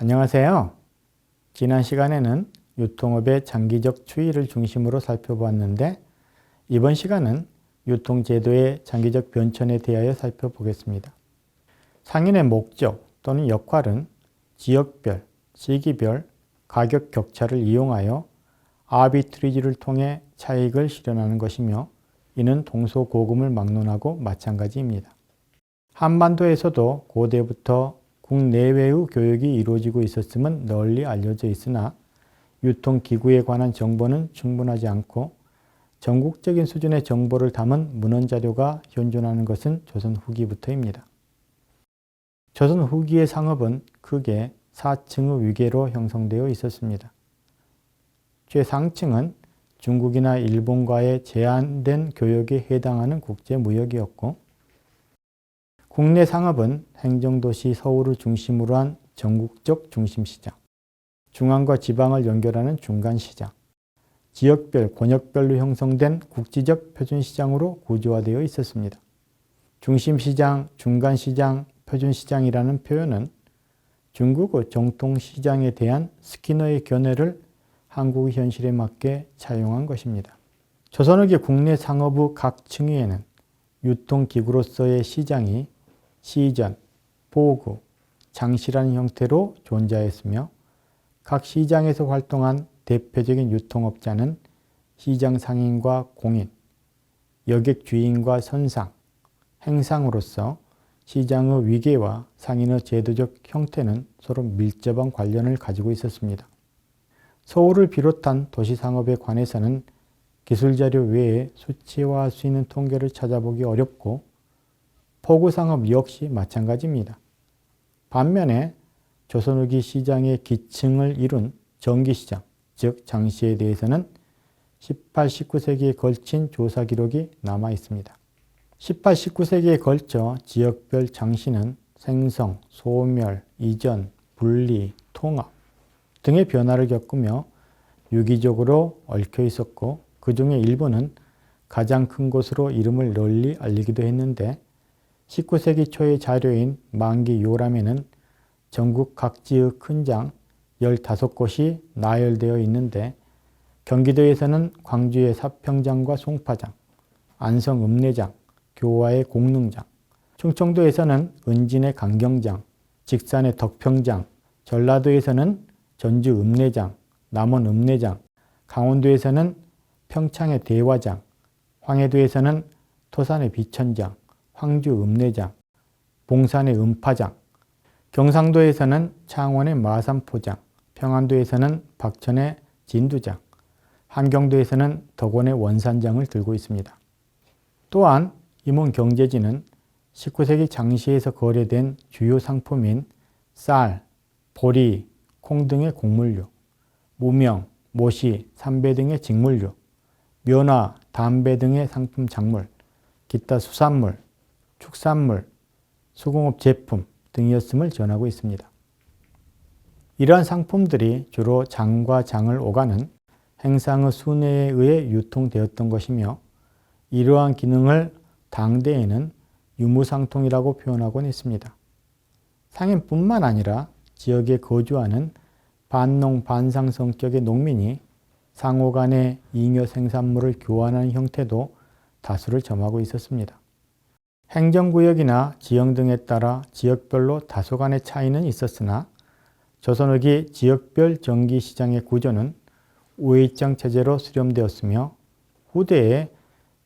안녕하세요. 지난 시간에는 유통업의 장기적 추이를 중심으로 살펴보았는데 이번 시간은 유통제도의 장기적 변천에 대하여 살펴보겠습니다. 상인의 목적 또는 역할은 지역별, 시기별, 가격 격차를 이용하여 아비트리지를 통해 차익을 실현하는 것이며 이는 동서고금을 막론하고 마찬가지입니다. 한반도에서도 고대부터 국내외의 교육이 이루어지고 있었음은 널리 알려져 있으나 유통기구에 관한 정보는 충분하지 않고 전국적인 수준의 정보를 담은 문헌자료가 현존하는 것은 조선 후기부터입니다. 조선 후기의 상업은 크게 4층의 위계로 형성되어 있었습니다. 최상층은 중국이나 일본과의 제한된 교역에 해당하는 국제무역이었고 국내 상업은 행정도시 서울을 중심으로 한 전국적 중심시장, 중앙과 지방을 연결하는 중간시장, 지역별, 권역별로 형성된 국지적 표준시장으로 구조화되어 있었습니다. 중심시장, 중간시장, 표준시장이라는 표현은 중국의 정통시장에 대한 스키너의 견해를 한국의 현실에 맞게 차용한 것입니다. 조선후기 국내 상업의 각 층위에는 유통기구로서의 시장이 시전, 보구, 장시라는 형태로 존재하였으며 각 시장에서 활동한 대표적인 유통업자는 시장 상인과 공인, 여객 주인과 선상, 행상으로서 시장의 위계와 상인의 제도적 형태는 서로 밀접한 관련을 가지고 있었습니다. 서울을 비롯한 도시상업에 관해서는 기술자료 외에 수치화할 수 있는 통계를 찾아보기 어렵고 포구상업 역시 마찬가지입니다. 반면에 조선후기 시장의 기층을 이룬 정기시장, 즉 장시에 대해서는 18, 19세기에 걸친 조사 기록이 남아 있습니다. 18, 19세기에 걸쳐 지역별 장시는 생성, 소멸, 이전, 분리, 통합 등의 변화를 겪으며 유기적으로 얽혀 있었고 그 중에 일부는 가장 큰 곳으로 이름을 널리 알리기도 했는데 19세기 초의 자료인 만기 요람에는 전국 각지의 큰 장 15곳이 나열되어 있는데 경기도에서는 광주의 사평장과 송파장, 안성 읍내장, 교화의 공릉장, 충청도에서는 은진의 강경장, 직산의 덕평장, 전라도에서는 전주 읍내장, 남원 읍내장, 강원도에서는 평창의 대화장, 황해도에서는 토산의 비천장, 황주 읍내장, 봉산의 음파장, 경상도에서는 창원의 마산포장, 평안도에서는 박천의 진두장, 한경도에서는 덕원의 원산장을 들고 있습니다. 또한 임원경제지는 19세기 장시에서 거래된 주요 상품인 쌀, 보리, 콩 등의 곡물류, 무명, 모시, 삼배 등의 직물류, 면화, 담배 등의 상품 작물, 기타 수산물, 축산물, 수공업 제품 등이었음을 전하고 있습니다. 이러한 상품들이 주로 장과 장을 오가는 행상의 순회에 의해 유통되었던 것이며 이러한 기능을 당대에는 유무상통이라고 표현하곤 했습니다. 상인뿐만 아니라 지역에 거주하는 반농 반상 성격의 농민이 상호 간의 잉여 생산물을 교환하는 형태도 다수를 점하고 있었습니다. 행정구역이나 지형 등에 따라 지역별로 다소간의 차이는 있었으나 조선후기 지역별 정기시장의 구조는 우회장 체제로 수렴되었으며 후대에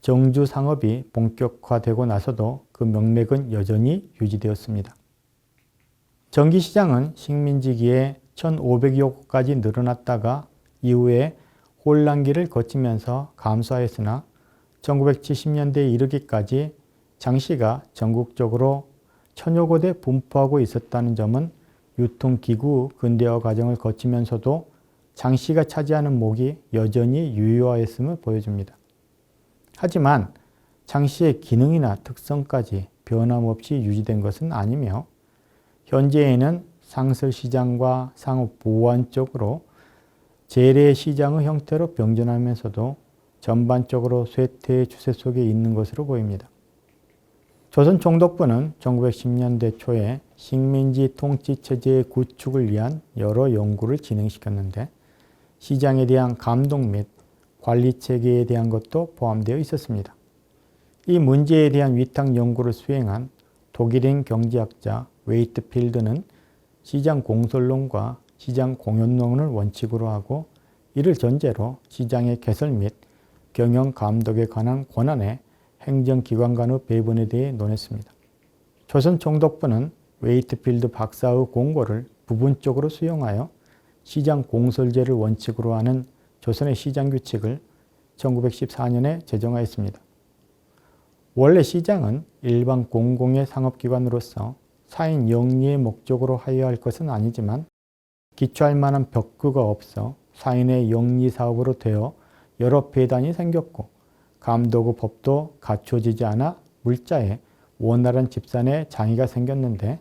정주상업이 본격화되고 나서도 그 명맥은 여전히 유지되었습니다. 정기시장은 식민지기에 1500여 곳까지 늘어났다가 이후에 혼란기를 거치면서 감소하였으나 1970년대에 이르기까지 장시가 전국적으로 1000여 곳에 분포하고 있었다는 점은 유통기구 근대화 과정을 거치면서도 장시가 차지하는 몫이 여전히 유효하였음을 보여줍니다. 하지만 장시의 기능이나 특성까지 변함없이 유지된 것은 아니며 현재에는 상설시장과 상업보완 쪽으로 재래시장의 형태로 병존하면서도 전반적으로 쇠퇴의 추세 속에 있는 것으로 보입니다. 조선 총독부는 1910년대 초에 식민지 통치체제의 구축을 위한 여러 연구를 진행시켰는데 시장에 대한 감독 및 관리체계에 대한 것도 포함되어 있었습니다. 이 문제에 대한 위탁 연구를 수행한 독일인 경제학자 웨이트필드는 시장 공설론과 시장 공연론을 원칙으로 하고 이를 전제로 시장의 개설 및 경영 감독에 관한 권한의 행정기관 간의 배분에 대해 논했습니다. 조선 총독부는 웨이트필드 박사의 공고를 부분적으로 수용하여 시장 공설제를 원칙으로 하는 조선의 시장규칙을 1914년에 제정하였습니다. 원래 시장은 일반 공공의 상업기관으로서 사인 영리의 목적으로 하여야 할 것은 아니지만 기초할 만한 벽구가 없어 사인의 영리 사업으로 되어 여러 폐단이 생겼고 감독의 법도 갖춰지지 않아 물자에 원활한 집산에 장애가 생겼는데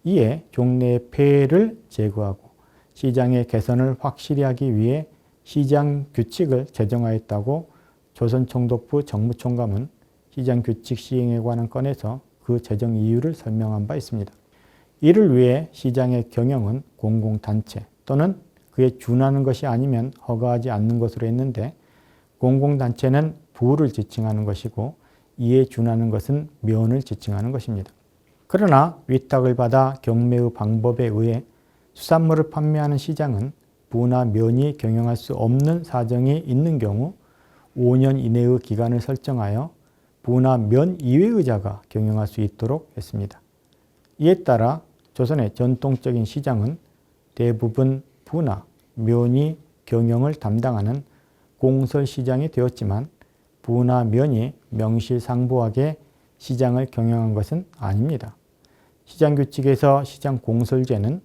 이에 종래의 폐해를 제거하고 시장의 개선을 확실히 하기 위해 시장규칙을 제정하였다고 조선 총독부 정무총감은 시장규칙 시행에 관한 건에서 그 제정 이유를 설명한 바 있습니다. 이를 위해 시장의 경영은 공공단체 또는 그에 준하는 것이 아니면 허가하지 않는 것으로 했는데 공공단체는 부를 지칭하는 것이고 이에 준하는 것은 면을 지칭하는 것입니다. 그러나 위탁을 받아 경매의 방법에 의해 수산물을 판매하는 시장은 부나 면이 경영할 수 없는 사정이 있는 경우 5년 이내의 기간을 설정하여 부나 면 이외의 자가 경영할 수 있도록 했습니다. 이에 따라 조선의 전통적인 시장은 대부분 부나 면이 경영을 담당하는 공설시장이 되었지만 부나 면이 명실상부하게 시장을 경영한 것은 아닙니다. 시장규칙에서 시장공설제는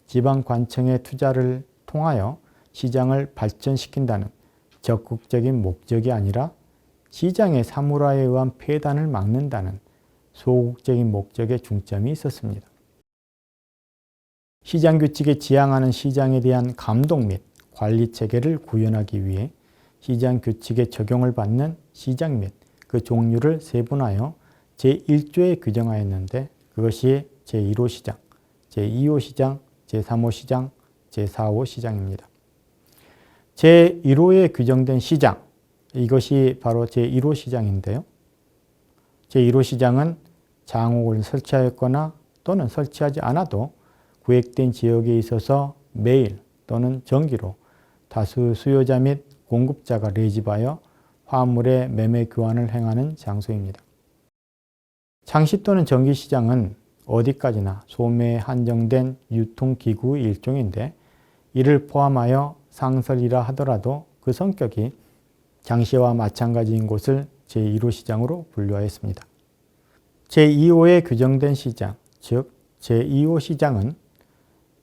지방관청의 투자를 통하여 시장을 발전시킨다는 적극적인 목적이 아니라 시장의 사물화에 의한 폐단을 막는다는 소극적인 목적에 중점이 있었습니다. 시장규칙에 지향하는 시장에 대한 감독 및 관리체계를 구현하기 위해 시장규칙에 적용을 받는 시장 및 그 종류를 세분하여 제1조에 규정하였는데 그것이 제1호 시장, 제2호 시장, 제3호 시장, 제4호 시장입니다. 제1호에 규정된 시장, 이것이 바로 제1호 시장인데요. 제1호 시장은 장옥을 설치하였거나 또는 설치하지 않아도 구획된 지역에 있어서 매일 또는 정기로 다수 수요자 및 공급자가 레집하여 화물의 매매 교환을 행하는 장소입니다. 장시 또는 정기시장은 어디까지나 소매에 한정된 유통기구의 일종인데 이를 포함하여 상설이라 하더라도 그 성격이 장시와 마찬가지인 곳을 제1호 시장으로 분류하였습니다. 제2호에 규정된 시장, 즉 제2호 시장은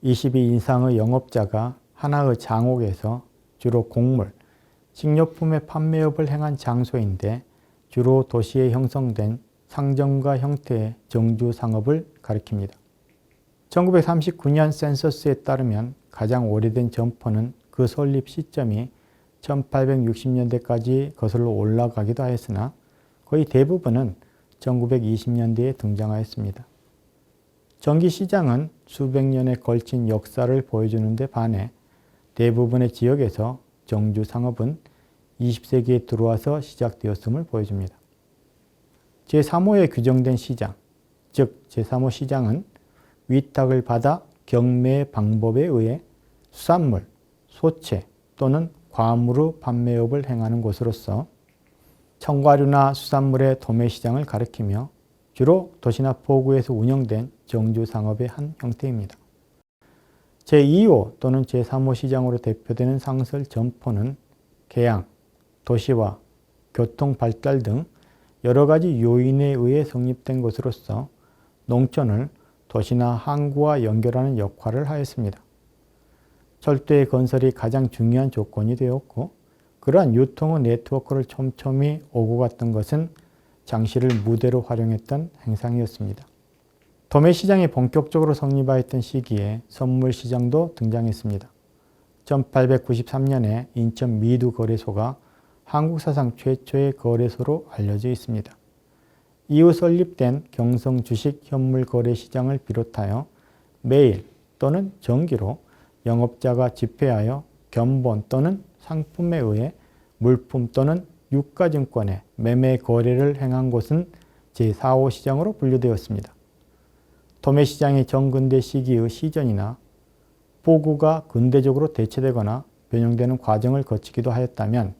20인 이상의 영업자가 하나의 장옥에서 주로 곡물, 식료품의 판매업을 행한 장소인데 주로 도시에 형성된 상점과 형태의 정주상업을 가리킵니다. 1939년 센서스에 따르면 가장 오래된 점포는 그 설립 시점이 1860년대까지 거슬러 올라가기도 하였으나 거의 대부분은 1920년대에 등장하였습니다. 정기시장은 수백 년에 걸친 역사를 보여주는 데 반해 대부분의 지역에서 정주상업은 20세기에 들어와서 시작되었음을 보여줍니다. 제3호에 규정된 시장, 즉 제3호 시장은 위탁을 받아 경매 방법에 의해 수산물, 소채 또는 과물의 판매업을 행하는 곳으로서 청과류나 수산물의 도매시장을 가리키며 주로 도시나 포구에서 운영된 정주상업의 한 형태입니다. 제2호 또는 제3호 시장으로 대표되는 상설 점포는 개양, 도시화, 교통 발달 등 여러 가지 요인에 의해 성립된 것으로서 농촌을 도시나 항구와 연결하는 역할을 하였습니다. 철도의 건설이 가장 중요한 조건이 되었고 그러한 유통의 네트워크를 촘촘히 오고 갔던 것은 장시를 무대로 활용했던 행상이었습니다. 도매시장이 본격적으로 성립하였던 시기에 선물시장도 등장했습니다. 1893년에 인천 미두거래소가 한국 사상 최초의 거래소로 알려져 있습니다. 이후 설립된 경성 주식 현물 거래 시장을 비롯하여 메일 또는 정기로 영업자가 집회하여 견본 또는 상품에 의해 물품 또는 유가증권의 매매 거래를 행한 곳은 제4호 시장으로 분류되었습니다. 도매시장이 정근대 시기의 시전이나 보구가 근대적으로 대체되거나 변형되는 과정을 거치기도 하였다면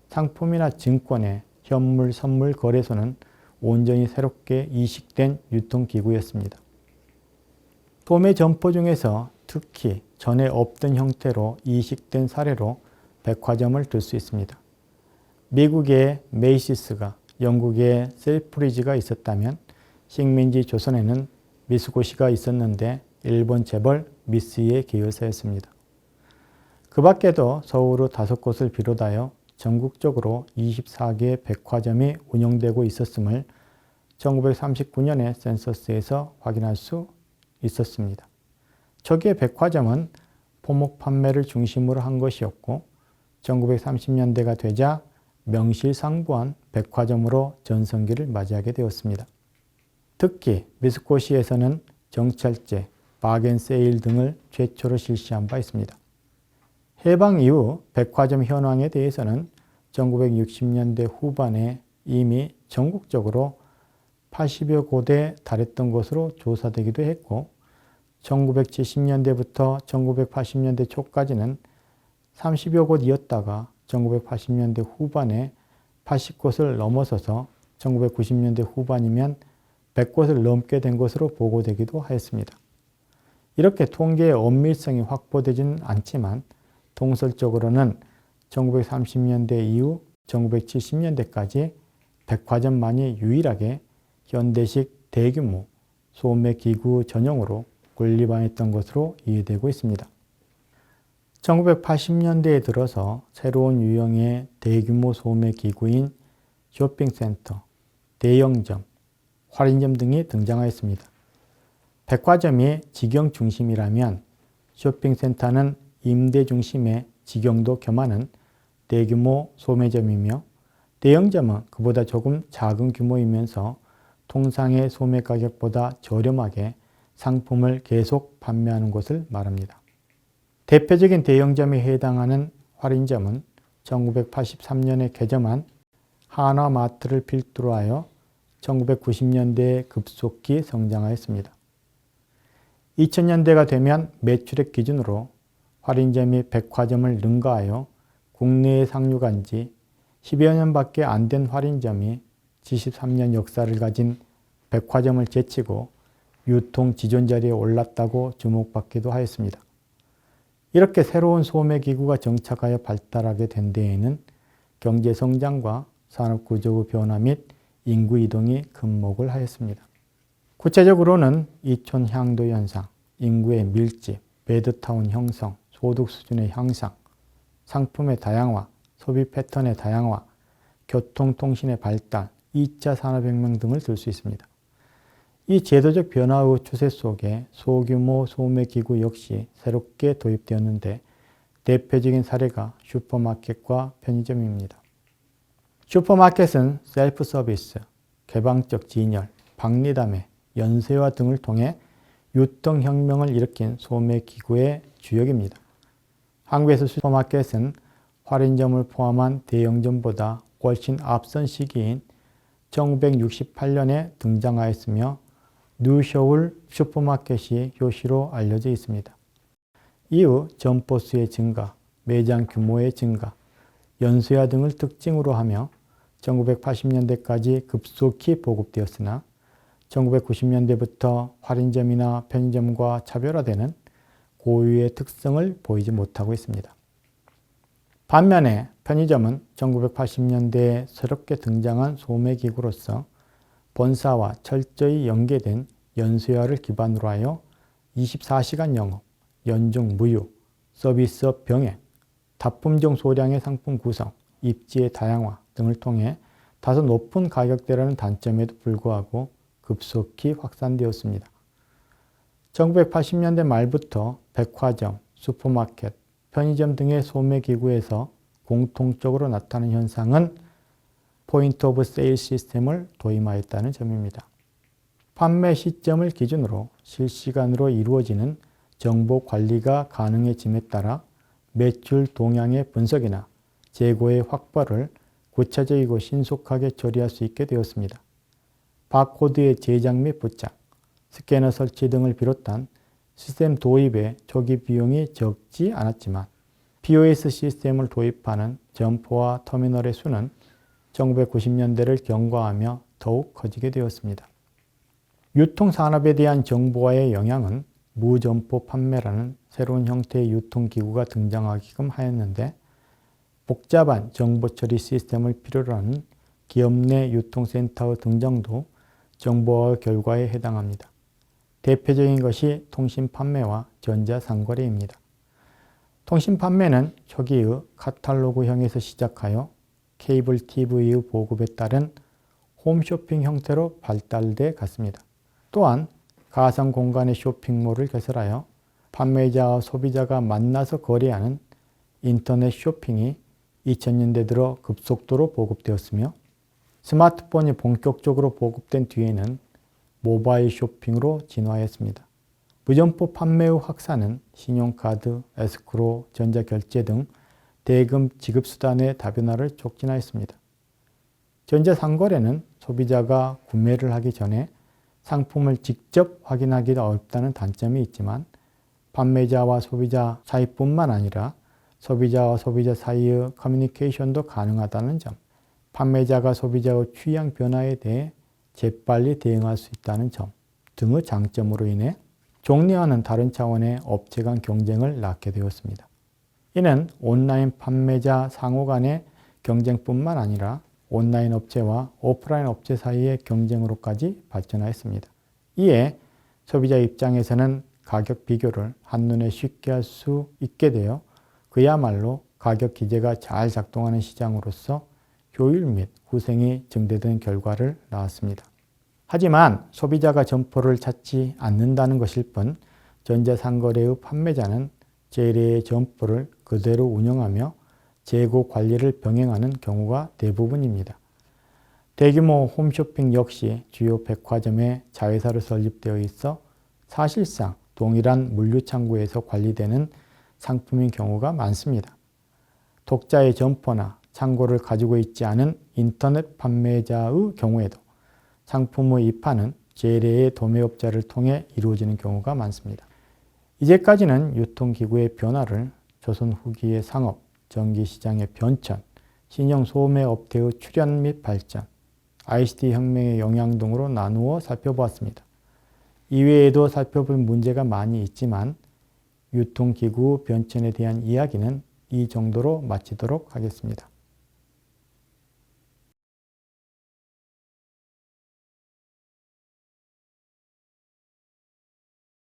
상품이나 증권의 현물, 선물 거래소는 온전히 새롭게 이식된 유통기구였습니다. 도매 점포 중에서 특히 전에 없던 형태로 이식된 사례로 백화점을 들 수 있습니다. 미국의 메이시스가 영국의 셀프리지가 있었다면 식민지 조선에는 미쓰고시가 있었는데 일본 재벌 미쓰이의 계열사였습니다. 그 밖에도 서울의 5곳을 비롯하여 전국적으로 24개의 백화점이 운영되고 있었음을 1939년의 센서스에서 확인할 수 있었습니다. 초기의 백화점은 포목 판매를 중심으로 한 것이었고 1930년대가 되자 명실상부한 백화점으로 전성기를 맞이하게 되었습니다. 특히 미쓰고시에서는 정찰제, 바겐세일 등을 최초로 실시한 바 있습니다. 해방 이후 백화점 현황에 대해서는 1960년대 후반에 이미 전국적으로 80여 곳에 달했던 것으로 조사되기도 했고 1970년대부터 1980년대 초까지는 30여 곳이었다가 1980년대 후반에 80곳을 넘어서서 1990년대 후반이면 100곳을 넘게 된 것으로 보고되기도 하였습니다. 이렇게 통계의 엄밀성이 확보되지는 않지만 통설적으로는 1930년대 이후 1970년대까지 백화점만이 유일하게 현대식 대규모 소매기구 전용으로 군립화했던 것으로 이해되고 있습니다. 1980년대에 들어서 새로운 유형의 대규모 소매기구인 쇼핑센터, 대형점, 할인점 등이 등장하였습니다. 백화점이 직영 중심이라면 쇼핑센터는 임대 중심의 직영도 겸하는 대규모 소매점이며 대형점은 그보다 조금 작은 규모이면서 통상의 소매 가격보다 저렴하게 상품을 계속 판매하는 것을 말합니다. 대표적인 대형점에 해당하는 할인점은 1983년에 개점한 하나마트를 필두로 하여 1990년대에 급속히 성장하였습니다. 2000년대가 되면 매출액 기준으로 할인점이 백화점을 능가하여 국내에 상륙한 지 10여 년밖에 안 된 할인점이 73년 역사를 가진 백화점을 제치고 유통 지존 자리에 올랐다고 주목받기도 하였습니다. 이렇게 새로운 소매기구가 정착하여 발달하게 된 데에는 경제성장과 산업구조의 변화 및 인구 이동이 금목을 하였습니다. 구체적으로는 이촌 향도 현상, 인구의 밀집, 베드타운 형성, 소득 수준의 향상, 상품의 다양화, 소비 패턴의 다양화, 교통통신의 발달, 2차 산업혁명 등을 들 수 있습니다. 이 제도적 변화의 추세 속에 소규모 소매기구 역시 새롭게 도입되었는데 대표적인 사례가 슈퍼마켓과 편의점입니다. 슈퍼마켓은 셀프 서비스, 개방적 진열, 박리담회, 연쇄화 등을 통해 유통혁명을 일으킨 소매기구의 주역입니다. 한국에서 슈퍼마켓은 할인점을 포함한 대형점보다 훨씬 앞선 시기인 1968년에 등장하였으며 뉴쇼울 슈퍼마켓이 효시로 알려져 있습니다. 이후 점포 수의 증가, 매장 규모의 증가, 연쇄화 등을 특징으로 하며 1980년대까지 급속히 보급되었으나 1990년대부터 할인점이나 편의점과 차별화되는 고유의 특성을 보이지 못하고 있습니다. 반면에 편의점은 1980년대에 새롭게 등장한 소매기구로서 본사와 철저히 연계된 연쇄화를 기반으로 하여 24시간 영업, 연중 무휴, 서비스업 병행, 다품종 소량의 상품 구성, 입지의 다양화 등을 통해 다소 높은 가격대라는 단점에도 불구하고 급속히 확산되었습니다. 1980년대 말부터 백화점, 슈퍼마켓, 편의점 등의 소매기구에서 공통적으로 나타나는 현상은 포인트 오브 세일 시스템을 도입하였다는 점입니다. 판매 시점을 기준으로 실시간으로 이루어지는 정보 관리가 가능해짐에 따라 매출 동향의 분석이나 재고의 확보를 구체적이고 신속하게 처리할 수 있게 되었습니다. 바코드의 제작 및 부착, 스캐너 설치 등을 비롯한 시스템 도입의 초기 비용이 적지 않았지만 POS 시스템을 도입하는 점포와 터미널의 수는 1990년대를 경과하며 더욱 커지게 되었습니다. 유통산업에 대한 정보화의 영향은 무점포 판매라는 새로운 형태의 유통기구가 등장하기끔 하였는데 복잡한 정보처리 시스템을 필요로 하는 기업 내 유통센터의 등장도 정보화 결과에 해당합니다. 대표적인 것이 통신 판매와 전자상거래입니다. 통신 판매는 초기의 카탈로그형에서 시작하여 케이블 TV의 보급에 따른 홈쇼핑 형태로 발달돼 갔습니다. 또한 가상 공간의 쇼핑몰을 개설하여 판매자와 소비자가 만나서 거래하는 인터넷 쇼핑이 2000년대 들어 급속도로 보급되었으며 스마트폰이 본격적으로 보급된 뒤에는 모바일 쇼핑으로 진화했습니다. 무점포 판매의 확산은 신용카드, 에스크로, 전자결제 등 대금 지급수단의 다변화를 촉진하였습니다. 전자상거래는 소비자가 구매를 하기 전에 상품을 직접 확인하기 어렵다는 단점이 있지만 판매자와 소비자 사이뿐만 아니라 소비자와 소비자 사이의 커뮤니케이션도 가능하다는 점, 판매자가 소비자의 취향 변화에 대해 재빨리 대응할 수 있다는 점 등의 장점으로 인해 종래와는 다른 차원의 업체 간 경쟁을 낳게 되었습니다. 이는 온라인 판매자 상호 간의 경쟁뿐만 아니라 온라인 업체와 오프라인 업체 사이의 경쟁으로까지 발전하였습니다. 이에 소비자 입장에서는 가격 비교를 한눈에 쉽게 할 수 있게 되어 그야말로 가격 기제가 잘 작동하는 시장으로서 효율 및 후생이 증대된 결과를 낳았습니다. 하지만 소비자가 점포를 찾지 않는다는 것일 뿐 전자상거래의 판매자는 재래의 점포를 그대로 운영하며 재고 관리를 병행하는 경우가 대부분입니다. 대규모 홈쇼핑 역시 주요 백화점에 자회사로 설립되어 있어 사실상 동일한 물류창고에서 관리되는 상품인 경우가 많습니다. 독자의 점포나 창고를 가지고 있지 않은 인터넷 판매자의 경우에도 상품의 입하는 재래의 도매업자를 통해 이루어지는 경우가 많습니다. 이제까지는 유통기구의 변화를 조선 후기의 상업, 전기시장의 변천, 신형 소매업태의 출현 및 발전, ICT 혁명의 영향 등으로 나누어 살펴보았습니다. 이외에도 살펴볼 문제가 많이 있지만 유통기구 변천에 대한 이야기는 이 정도로 마치도록 하겠습니다.